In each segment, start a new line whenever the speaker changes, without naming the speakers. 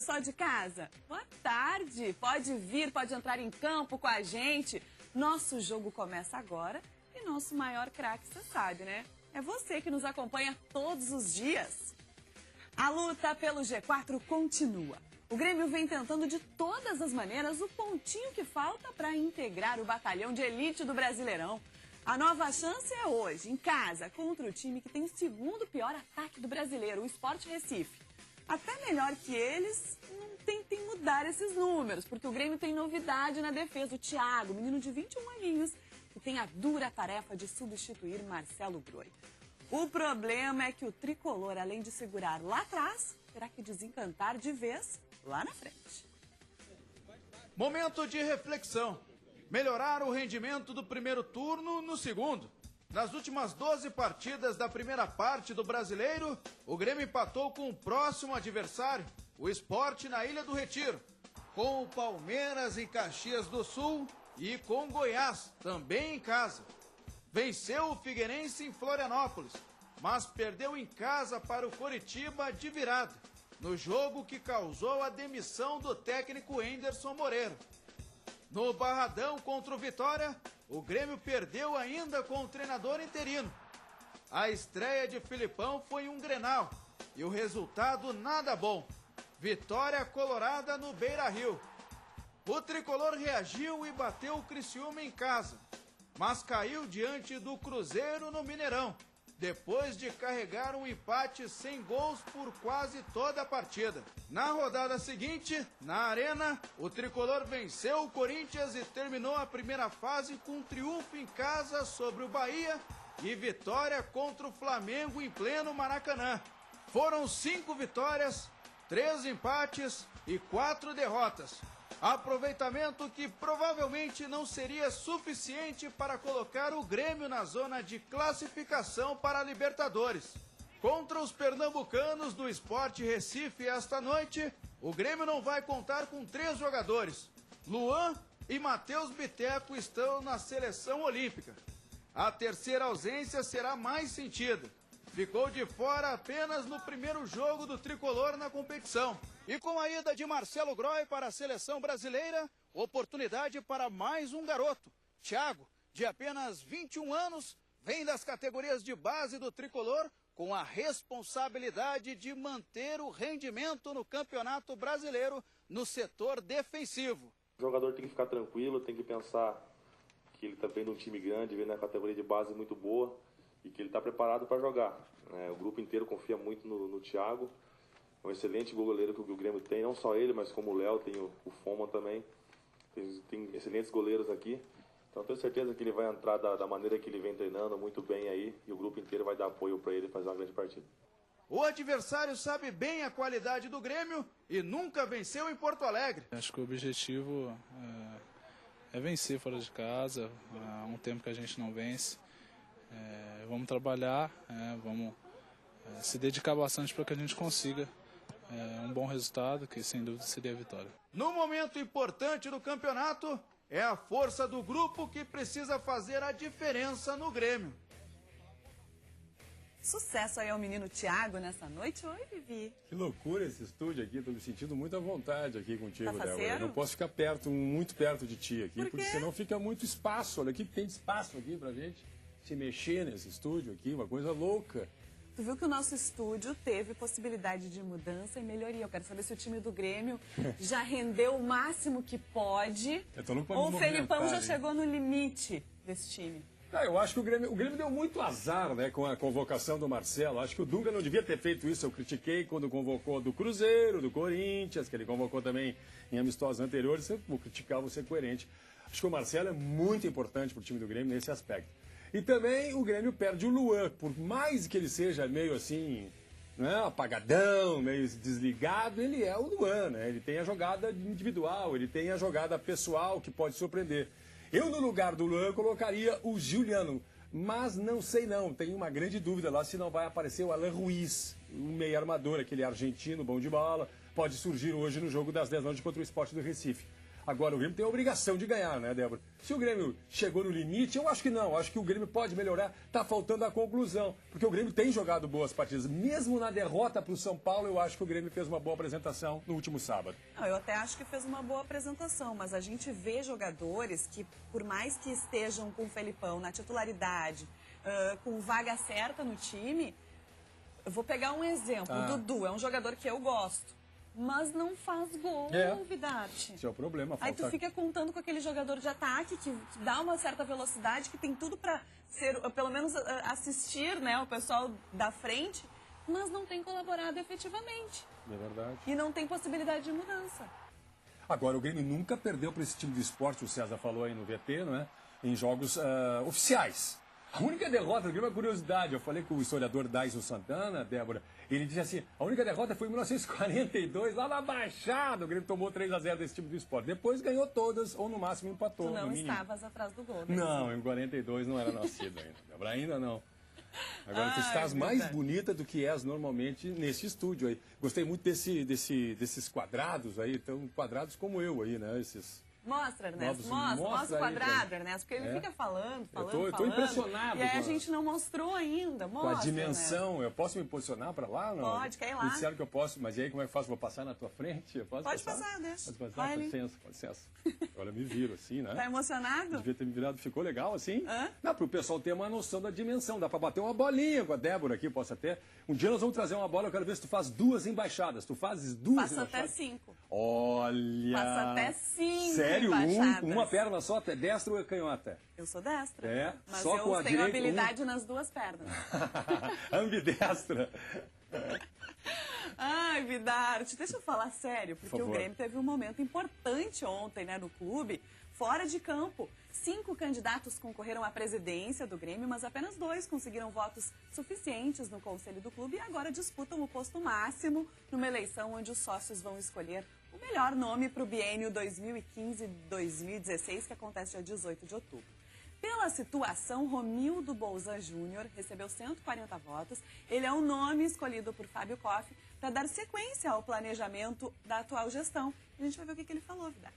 Só de casa? Boa tarde! Pode vir, pode entrar em campo com a gente. Nosso jogo começa agora e nosso maior craque, você sabe, né? É você que nos acompanha todos os dias. A luta pelo G4 continua. O Grêmio vem tentando de todas as maneiras o pontinho que falta para integrar o batalhão de elite do Brasileirão. A nova chance é hoje, em casa, contra o time que tem o segundo pior ataque do brasileiro, o Sport Recife. Até melhor que eles, não tentem mudar esses números, porque o Grêmio tem novidade na defesa. O Thiago, menino de 21 aninhos, que tem a dura tarefa de substituir Marcelo Groi. O problema é que o tricolor, além de segurar lá atrás, terá que desencantar de vez lá na frente.
Momento de reflexão. Melhorar o rendimento do primeiro turno no segundo. Nas últimas 12 partidas da primeira parte do Brasileiro, o Grêmio empatou com o próximo adversário, o Sport na Ilha do Retiro, com o Palmeiras em Caxias do Sul e com o Goiás, também em casa. Venceu o Figueirense em Florianópolis, mas perdeu em casa para o Coritiba de virada, no jogo que causou a demissão do técnico Enderson Moreira. No Barradão contra o Vitória, o Grêmio perdeu ainda com o treinador interino. A estreia de Filipão foi um Grenal e o resultado nada bom. Vitória colorada no Beira-Rio. O tricolor reagiu e bateu o Criciúma em casa, mas caiu diante do Cruzeiro no Mineirão, depois de carregar um empate sem gols por quase toda a partida. Na rodada seguinte, na Arena, o tricolor venceu o Corinthians e terminou a primeira fase com um triunfo em casa sobre o Bahia e vitória contra o Flamengo em pleno Maracanã. Foram 5 vitórias, 3 empates e 4 derrotas. Aproveitamento que provavelmente não seria suficiente para colocar o Grêmio na zona de classificação para a Libertadores. Contra os pernambucanos do Sport Recife esta noite, o Grêmio não vai contar com 3 jogadores. Luan e Matheus Biteco estão na seleção olímpica. A terceira ausência será mais sentida. Ficou de fora apenas no primeiro jogo do tricolor na competição. E com a ida de Marcelo Groi para a seleção brasileira, oportunidade para mais um garoto. Thiago, de apenas 21 anos, vem das categorias de base do tricolor com a responsabilidade de manter o rendimento no Campeonato Brasileiro no setor defensivo.
O jogador tem que ficar tranquilo, tem que pensar que ele está vendo um time grande, vem na categoria de base muito boa e que ele está preparado para jogar. O grupo inteiro confia muito no Thiago. É um excelente goleiro que o Grêmio tem, não só ele, mas como o Léo, tem o Foma também. Tem excelentes goleiros aqui. Então tenho certeza que ele vai entrar da maneira que ele vem treinando muito bem aí e o grupo inteiro vai dar apoio para ele fazer uma grande partida.
O adversário sabe bem a qualidade do Grêmio e nunca venceu em Porto Alegre.
Acho que o objetivo é vencer fora de casa. Há um tempo que a gente não vence. Vamos trabalhar, vamos se dedicar bastante para que a gente consiga um bom resultado, que sem dúvida seria a vitória.
No momento importante do campeonato, é a força do grupo que precisa fazer a diferença no Grêmio.
Sucesso aí ao menino Thiago nessa noite. Oi, Vivi.
Que loucura esse estúdio aqui, estou me sentindo muito à vontade aqui contigo,
Tá
Débora. Eu não posso ficar muito perto de ti aqui, porque senão fica muito espaço. Olha aqui, tem espaço aqui pra gente se mexer nesse estúdio aqui, uma coisa louca.
Tu viu que o nosso estúdio teve possibilidade de mudança e melhoria. Eu quero saber se o time do Grêmio já rendeu o máximo que pode ou o Felipão já chegou no limite desse time.
Eu acho que o Grêmio deu muito azar, né, com a convocação do Marcelo. Acho que o Dunga não devia ter feito isso. Eu critiquei quando convocou do Cruzeiro, do Corinthians, que ele convocou também em amistosos anteriores. Eu vou criticar, vou ser coerente. Acho que o Marcelo é muito importante para o time do Grêmio nesse aspecto. E também o Grêmio perde o Luan, por mais que ele seja meio assim, né, apagadão, meio desligado, ele é o Luan, né? Ele tem a jogada individual, ele tem a jogada pessoal que pode surpreender. Eu, no lugar do Luan, colocaria o Giuliano, mas não sei não, tenho uma grande dúvida lá se não vai aparecer o Alan Ruiz, o meio armador, aquele argentino bom de bola, pode surgir hoje no jogo das 10 da noite contra o Sport do Recife. Agora, o Grêmio tem a obrigação de ganhar, né, Débora? Se o Grêmio chegou no limite, eu acho que não. Acho que o Grêmio pode melhorar. Tá faltando a conclusão. Porque o Grêmio tem jogado boas partidas. Mesmo na derrota para o São Paulo, eu acho que o Grêmio fez uma boa apresentação no último sábado.
Não, eu até acho que fez uma boa apresentação, mas a gente vê jogadores que, por mais que estejam com o Felipão na titularidade, com vaga certa no time, eu vou pegar um exemplo. O Dudu é um jogador que eu gosto, mas não faz gol, Vidarte.
Esse é o problema.
Aí tu fica contando com aquele jogador de ataque que dá uma certa velocidade, que tem tudo para ser, pelo menos assistir, né, o pessoal da frente, mas não tem colaborado efetivamente.
É verdade.
E não tem possibilidade de mudança.
Agora, o Grêmio nunca perdeu para esse time de esporte, o César falou aí no VT, não é? Em jogos oficiais. A única derrota do Grêmio é uma curiosidade. Eu falei com o historiador Daison Santana, Débora, ele disse assim, a única derrota foi em 1942, lá na Baixada. O Grêmio tomou 3-0 desse time do esporte. Depois ganhou todas, ou no máximo empatou.
Tu não
no mínimo.
estavas atrás do gol.
Não, em 42 não era nascido ainda, Débora, ainda não. Agora, tu estás
meu
mais
Deus.
bonita do que és normalmente nesse estúdio aí. Gostei muito desses quadrados aí, tão quadrados como eu aí, né? Esses...
Mostra, Ernesto,
Mostra
mostra o
aí,
quadrado,
cara.
Ernesto, porque ele fica falando.
Eu tô impressionado
E aí a
com
gente não mostrou ainda,
com
mostra,
a dimensão.
Ernesto.
Eu posso me posicionar para lá ou não?
Pode, quer ir lá.
Me disseram que eu posso, mas e aí como é que eu faço? Vou passar na tua frente? Eu posso
Pode passar, deixa.
Pode passar,
Vai
com
ali.
licença, com licença. Agora me viro assim, né?
Tá emocionado?
Devia ter me virado, ficou legal assim?
Hã?
Não, para o pessoal ter uma noção da dimensão. Dá para bater uma bolinha com a Débora aqui, posso até. Um dia nós vamos trazer uma bola, eu quero ver se tu faz 2 embaixadas. Tu fazes 2
Passa
embaixadas?
até 5.
Olha!
Passa até 5
Sério?
embaixadas.
Uma perna só, até destra ou é canhota?
Eu sou destra.
É?
Mas
Só
eu
com a
tenho
direita,
habilidade nas duas pernas.
Ambidestra.
Ai, Vidarte, deixa eu falar sério, porque
Por
o
favor.
Grêmio teve um momento importante ontem, né, no clube, fora de campo. 5 candidatos concorreram à presidência do Grêmio, mas apenas 2 conseguiram votos suficientes no conselho do clube e agora disputam o posto máximo numa eleição onde os sócios vão escolher o melhor nome para o biênio 2015-2016, que acontece dia 18 de outubro. Pela situação, Romildo Bolzan Júnior recebeu 140 votos. Ele é o nome escolhido por Fábio Koff para dar sequência ao planejamento da atual gestão. A gente vai ver o que ele falou, Vidarte.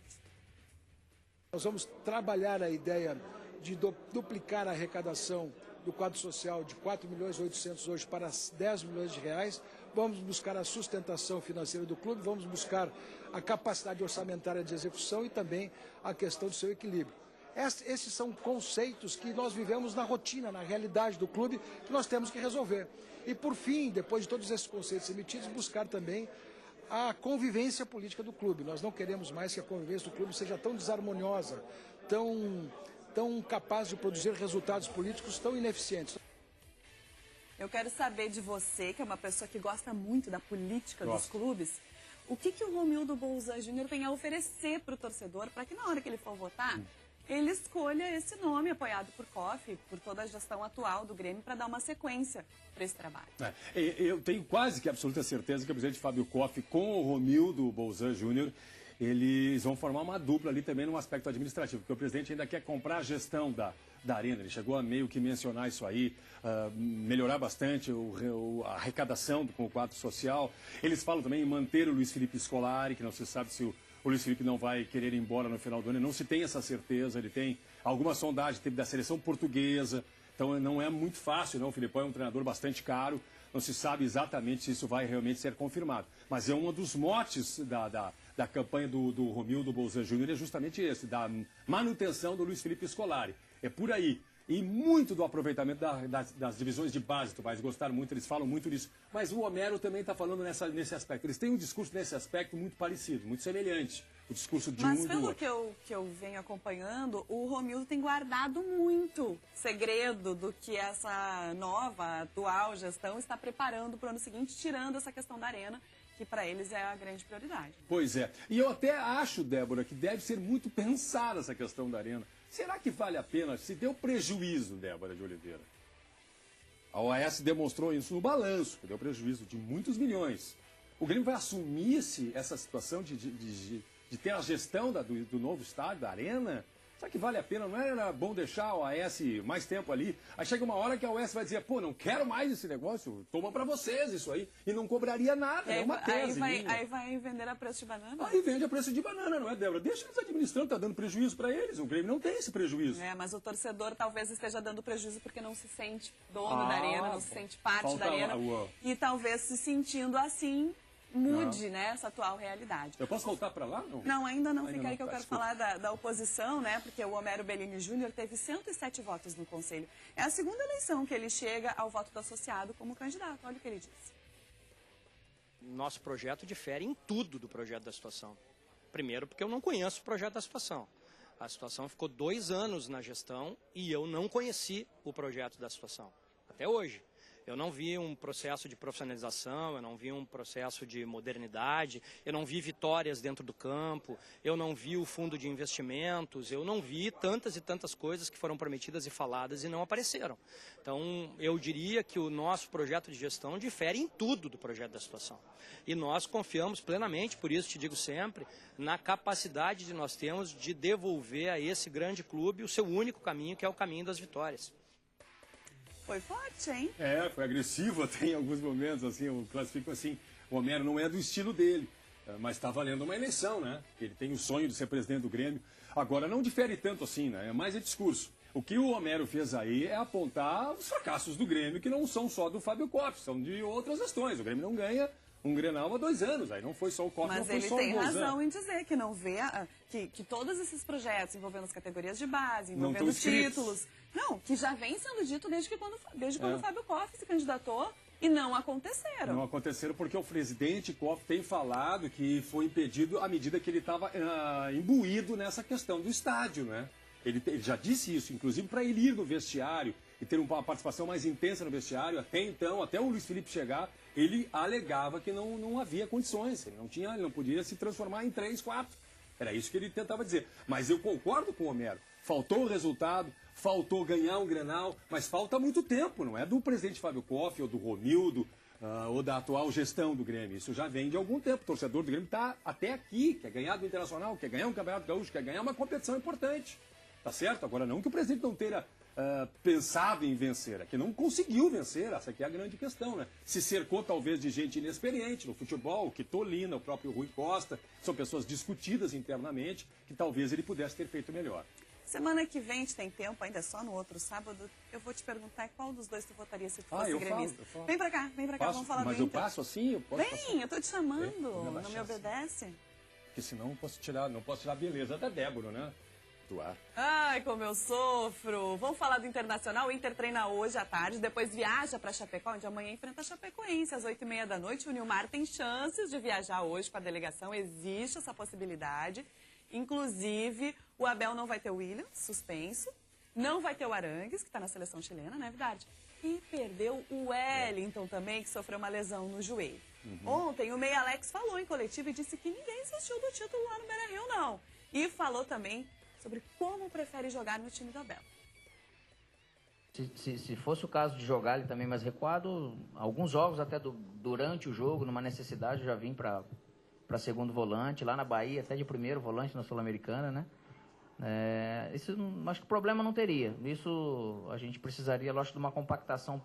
Nós vamos trabalhar a ideia de duplicar a arrecadação do quadro social de 4.800.000 hoje para 10 milhões de reais. Vamos buscar a sustentação financeira do clube, vamos buscar a capacidade orçamentária de execução e também a questão do seu equilíbrio. Esses são conceitos que nós vivemos na rotina, na realidade do clube, que nós temos que resolver. E, por fim, depois de todos esses conceitos emitidos, buscar também a convivência política do clube. Nós não queremos mais que a convivência do clube seja tão desarmoniosa, tão capaz de produzir resultados políticos tão ineficientes.
Eu quero saber de você, que é uma pessoa que gosta muito da política dos clubes, o que o Romildo Bolzan Júnior tem a oferecer para o torcedor, para que na hora que ele for votar, ele escolha esse nome apoiado por Koff, por toda a gestão atual do Grêmio, para dar uma sequência para esse trabalho.
Eu tenho quase que absoluta certeza que o presidente Fábio Koff com o Romildo Bolzan Júnior, eles vão formar uma dupla ali também no aspecto administrativo, porque o presidente ainda quer comprar a gestão da Arena. Ele chegou a meio que mencionar isso aí, melhorar bastante a arrecadação com o quadro social. Eles falam também em manter o Luiz Felipe Scolari, que não se sabe se o Luiz Felipe não vai querer ir embora no final do ano, não se tem essa certeza. Ele tem alguma sondagem da seleção portuguesa, então não é muito fácil, não. O Filipão é um treinador bastante caro, não se sabe exatamente se isso vai realmente ser confirmado. Mas é um dos motes da campanha do Romildo Bolzan Júnior, é justamente esse, da manutenção do Luiz Felipe Scolari. É por aí. E muito do aproveitamento das divisões de base, tu vais gostar muito, eles falam muito disso. Mas o Homero também está falando nesse aspecto. Eles têm um discurso nesse aspecto muito parecido, muito semelhante. O discurso de
Mas
um e do
pelo
outro.
que eu venho acompanhando, o Romildo tem guardado muito segredo do que essa nova, atual gestão está preparando para o ano seguinte, tirando essa questão da Arena, que para eles é a grande prioridade.
Pois é. E eu até acho, Débora, que deve ser muito pensada essa questão da Arena. Será que vale a pena? Se deu prejuízo, Débora de Oliveira. A OAS demonstrou isso no balanço, que deu prejuízo de muitos milhões. O Grêmio vai assumir essa situação de ter a gestão do novo estádio, da Arena? Será que vale a pena? Não era bom deixar a OAS mais tempo ali? Aí chega uma hora que a OAS vai dizer, pô, não quero mais esse negócio, toma pra vocês isso aí. E não cobraria nada, é uma tese.
Aí vai vender a preço de banana?
Aí vende a preço de banana, não é, Débora? Deixa eles administrando, tá dando prejuízo pra eles. O Grêmio não tem esse prejuízo.
Mas o torcedor talvez esteja dando prejuízo porque não se sente dono da arena, não se sente parte da arena. E talvez se sentindo assim, mude, né, essa atual realidade.
Eu posso voltar para lá?
Não, ainda não. Fica aí que eu quero falar da oposição, né? Porque o Homero Bellini Júnior teve 107 votos no Conselho. É a segunda eleição que ele chega ao voto do associado como candidato. Olha o que ele disse.
Nosso projeto difere em tudo do projeto da situação. Primeiro, porque eu não conheço o projeto da situação. A situação ficou 2 anos na gestão e eu não conheci o projeto da situação. Até hoje. Eu não vi um processo de profissionalização, eu não vi um processo de modernidade, eu não vi vitórias dentro do campo, eu não vi o fundo de investimentos, eu não vi tantas e tantas coisas que foram prometidas e faladas e não apareceram. Então, eu diria que o nosso projeto de gestão difere em tudo do projeto da situação. E nós confiamos plenamente, por isso te digo sempre, na capacidade que nós temos de devolver a esse grande clube o seu único caminho, que é o caminho das vitórias.
Foi forte, hein?
Foi agressivo até em alguns momentos, assim, eu classifico assim, o Homero não é do estilo dele, mas está valendo uma eleição, né? Ele tem o sonho de ser presidente do Grêmio. Agora, não difere tanto assim, né? É mais discurso. O que o Homero fez aí é apontar os fracassos do Grêmio, que não são só do Fábio Koff, são de outras gestões. O Grêmio não ganha um Grenal há 2 anos, aí não foi só o Koff, não foi só o Rosão.
Mas ele tem razão em dizer que não vê, que todos esses projetos envolvendo as categorias de base, envolvendo títulos, que já vem sendo dito desde quando o Fábio Koff se candidatou e não aconteceram.
Não aconteceram porque o presidente Koff tem falado que foi impedido à medida que ele estava imbuído nessa questão do estádio, né? Ele já disse isso, inclusive para ele ir no vestiário e ter uma participação mais intensa no vestiário. Até então, até o Luiz Felipe chegar, ele alegava que não havia condições, ele não podia se transformar em 3, 4. Era isso que ele tentava dizer. Mas eu concordo com o Homero. Faltou o resultado, faltou ganhar um Grenal, mas falta muito tempo, não é do presidente Fábio Koff ou do Romildo ou da atual gestão do Grêmio. Isso já vem de algum tempo. O torcedor do Grêmio está até aqui, quer ganhar do Internacional, quer ganhar um Campeonato Gaúcho, quer ganhar uma competição importante. Tá certo? Agora, não que o presidente não tenha pensado em vencer, é que não conseguiu vencer, essa aqui é a grande questão, né? Se cercou talvez de gente inexperiente no futebol, o Quitolina, o próprio Rui Costa, são pessoas discutidas internamente, que talvez ele pudesse ter feito melhor.
Semana que vem, a gente tem tempo, ainda só no outro sábado, eu vou te perguntar qual dos dois tu votaria se tu fosse gremista.
Eu falo.
Vem pra cá, vamos falar do Inter.
Mas eu passo assim? Eu posso
Vem,
passar?
eu tô te chamando, não me obedece?
Porque senão não posso tirar a beleza da Débora, né? Do ar.
Ai, como eu sofro. Vamos falar do Internacional. O Inter treina hoje à tarde, depois viaja para Chapecó, onde amanhã enfrenta a Chapecoense às 8h30 da noite. O Nilmar tem chances de viajar hoje com a delegação, existe essa possibilidade. Inclusive, o Abel não vai ter o Williams, suspenso. Não vai ter o Arangues, que está na seleção chilena, não é verdade? E perdeu o Wellington também, que sofreu uma lesão no joelho. Ontem, o Meia Alex falou em coletiva e disse que ninguém insistiu do título lá no Beira-Rio, não. E falou também sobre como prefere jogar no time do Abel.
Se fosse o caso de jogar ele também mais recuado, alguns jogos até durante o jogo, numa necessidade, eu já vim para segundo volante, lá na Bahia, até de primeiro volante na Sul-Americana, né? Isso, acho que problema não teria. Isso a gente precisaria, lógico, de uma compactação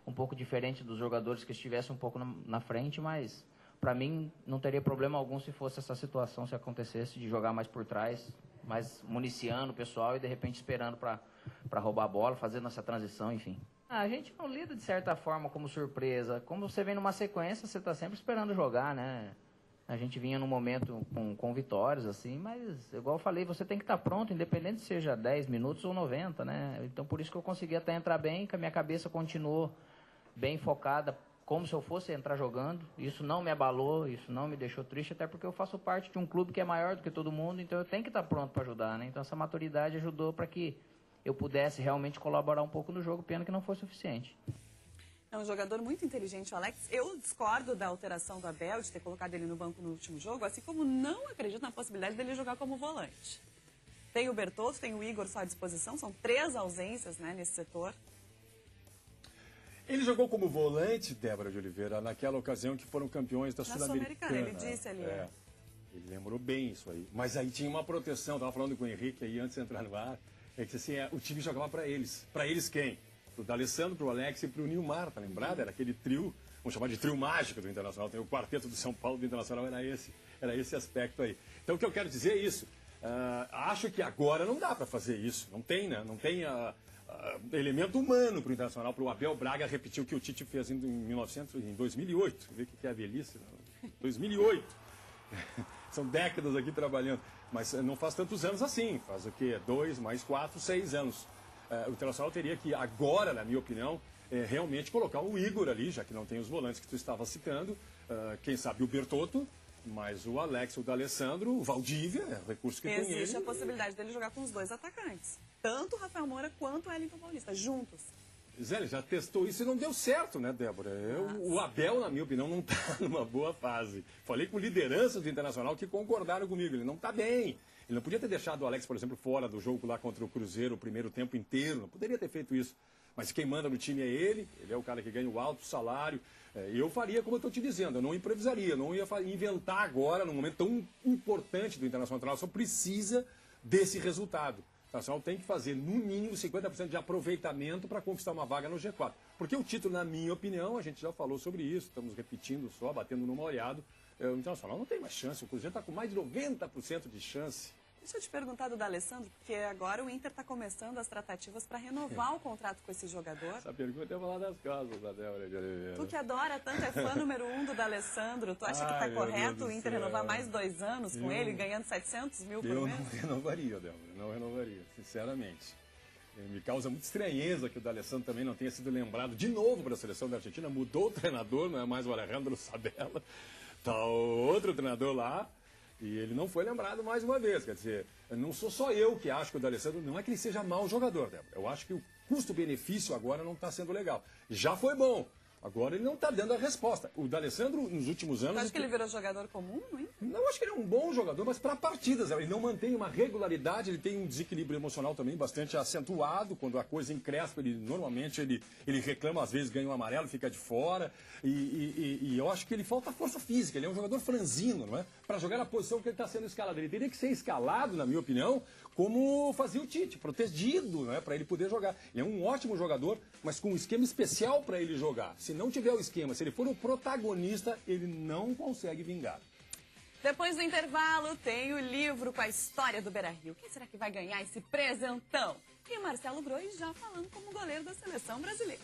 um pouco diferente dos jogadores que estivessem um pouco na frente, mas para mim não teria problema algum se fosse essa situação, se acontecesse, de jogar mais por trás, mais municiando o pessoal e de repente esperando para roubar a bola, fazendo essa transição, enfim. A gente não lida de certa forma como surpresa. Como você vem numa sequência, você está sempre esperando jogar, né? A gente vinha num momento com vitórias, assim, mas, igual eu falei, você tem que estar pronto, independente se seja 10 minutos ou 90, né? Então, por isso que eu consegui até entrar bem, que a minha cabeça continuou bem focada, como se eu fosse entrar jogando. Isso não me abalou, isso não me deixou triste, até porque eu faço parte de um clube que é maior do que todo mundo, então eu tenho que estar pronto para ajudar, né? Então, essa maturidade ajudou para que eu pudesse realmente colaborar um pouco no jogo, pena que não foi suficiente.
É um jogador muito inteligente, o Alex. Eu discordo da alteração do Abel, de ter colocado ele no banco no último jogo, assim como não acredito na possibilidade dele jogar como volante. Tem o Bertoldo, tem o Igor só à disposição, são 3 ausências, né, nesse setor.
Ele jogou como volante, Débora de Oliveira, naquela ocasião que foram campeões da Sul-Americana.
Ele disse ali.
Ele lembrou bem isso aí. Mas aí tinha uma proteção, estava falando com o Henrique aí antes de entrar no ar, é que assim, o time jogava para eles. Para eles quem? Pro D'Alessandro, pro Alex e pro Nilmar, tá lembrado? Era aquele trio, vamos chamar de trio mágico do Internacional. Tem o quarteto do São Paulo do Internacional, era esse aspecto aí. Então o que eu quero dizer é isso. Acho que agora não dá para fazer isso. Não tem, né? Não tem elemento humano para o Internacional, para o Abel Braga repetir o que o Tite fez em 2008. Vê o que é a velhice? 2008. São décadas aqui trabalhando. Mas não faz tantos anos assim. Faz o quê? 2 mais 4, 6 anos. O Internacional teria que, agora, na minha opinião, realmente colocar o Igor ali, já que não tem os volantes que tu estava citando. Quem sabe o Bertotto. Mas o Alex, o D'Alessandro, o Valdívia, o recurso que tem ele.
Existe a possibilidade dele jogar com os dois atacantes. Tanto o Rafael Moura quanto o Wellington Paulista, juntos.
Zé, ele já testou isso e não deu certo, né, Débora? O Abel, na minha opinião, não está numa boa fase. Falei com lideranças do Internacional que concordaram comigo. Ele não está bem. Ele não podia ter deixado o Alex, por exemplo, fora do jogo lá contra o Cruzeiro o primeiro tempo inteiro. Não poderia ter feito isso. Mas quem manda no time é ele. Ele é o cara que ganha o alto salário. Eu faria como eu estou te dizendo. Eu não improvisaria. Não ia inventar agora, num momento tão importante do Internacional. Só precisa desse resultado. O Internacional tem que fazer, no mínimo, 50% de aproveitamento para conquistar uma vaga no G4. Porque o título, na minha opinião, a gente já falou sobre isso, estamos repetindo só, batendo no molhado. O Internacional não tem mais chance, o Cruzeiro está com mais de 90% de chance.
Deixa eu te perguntar do D'Alessandro, porque agora o Inter está começando as tratativas para renovar o contrato com esse jogador.
Essa pergunta eu vou lá das casas da Débora de Oliveira.
Tu que adora tanto, é fã número 1 do D'Alessandro, tu acha que está correto o Inter renovar mais 2 anos com ele, ganhando 700 mil por mês?
Eu não renovaria, Débora, não renovaria, sinceramente. Me causa muita estranheza que o D'Alessandro também não tenha sido lembrado de novo para a seleção da Argentina. Mudou o treinador, não é mais o Alejandro Sabella, está outro treinador lá. E ele não foi lembrado mais uma vez. Quer dizer, não sou só eu que acho que o D'Alessandro não é que ele seja mau jogador, Débora. Eu acho que o custo-benefício agora não está sendo legal. Já foi bom. Agora ele não está dando a resposta. O D'Alessandro, nos últimos anos...
Acho que ele virou jogador comum, não é?
Não, acho que ele é um bom jogador, mas para partidas. Ele não mantém uma regularidade, ele tem um desequilíbrio emocional também bastante acentuado. Quando a coisa encrespa, normalmente ele reclama, às vezes ganha um amarelo, fica de fora. E eu acho que ele falta força física. Ele é um jogador franzino, não é? Para jogar na posição que ele está sendo escalado. Ele teria que ser escalado, na minha opinião, como fazia o Tite, protegido, não é? Para ele poder jogar. Ele é um ótimo jogador, mas com um esquema especial para ele jogar. Se não tiver o esquema, se ele for o protagonista, ele não consegue vingar.
Depois do intervalo, tem o livro com a história do Beira-Rio. Quem será que vai ganhar esse presentão? E o Marcelo Groi já falando como goleiro da seleção brasileira.